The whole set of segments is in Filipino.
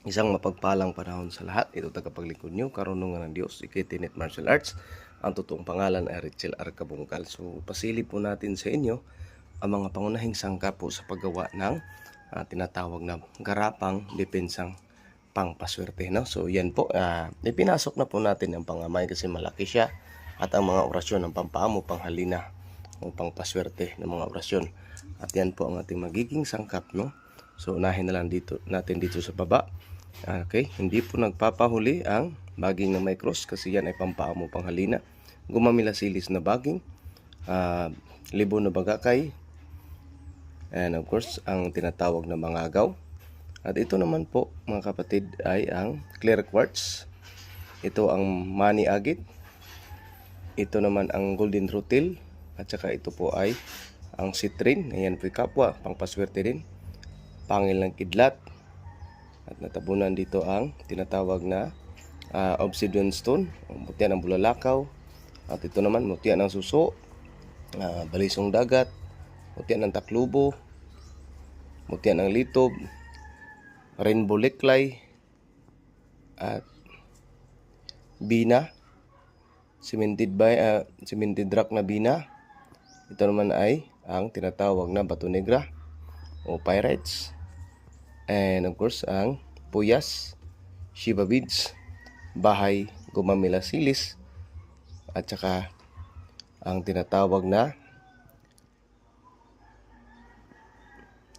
Isang mapagpalang panahon sa lahat. Ito tagapaglingkod nyo, karunungan ng Diyos, Ikitinit Martial Arts. Ang totoong pangalan ay Richel R. Kabungkal. So, pasilip po natin sa inyo ang mga pangunahing sangkap po sa paggawa ng tinatawag na garapang depensang pangpaswerte. No? So, yan po. Ipinasok na po natin ang pangamay kasi malaki siya. At ang mga orasyon ng pampaamo, panghalina o pangpaswerte ng mga orasyon. At yan po ang ating magiging sangkap. No? So, unahin na lang natin dito sa baba. Okay, hindi po nagpapahuli ang baging na may cross kasi yan ay pampaamo panghalina. Gumamilasilis na baging, libo na bagakay, and of course, ang tinatawag na mangagaw. At ito naman po, mga kapatid, ay ang clear quartz. Ito ang money agate. Ito naman ang golden rutil. At saka ito po ay ang citrine. Ayan po kapwa, pangpaswerte din. Pangil ng kidlat. At natabunan dito ang tinatawag na obsidian stone, mutya ng bulalakaw. At ito naman mutya ng suso, balisong dagat, mutya ng taklubo, mutya ng litob, rainbow liklay, at bina, cemented rock na bina. Ito naman ay ang tinatawag na bato negra o pyrites. And of course, ang puyas, Shiba beads, bahay, gumamilasilis, at saka ang tinatawag na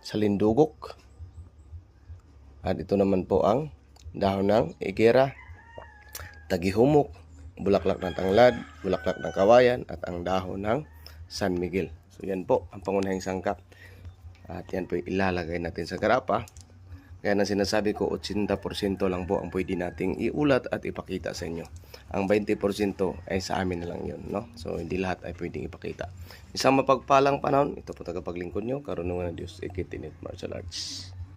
salindugok. At ito naman po ang dahon ng igera, tagihumok, bulaklak ng tanglad, bulaklak ng kawayan, at ang dahon ng San Miguel. So yan po ang pangunahing sangkap. At yan po ilalagay natin sa garapa. Kaya na sinasabi ko, 80% lang po ang pwede nating iulat at ipakita sa inyo. Ang 20% ay sa amin na lang yun, no? So, hindi lahat ay pwedeng ipakita. Isang mapagpalang panahon, ito po tagapaglingkod nyo, karunungan ng Diyos, Ikitinit Martial Arts.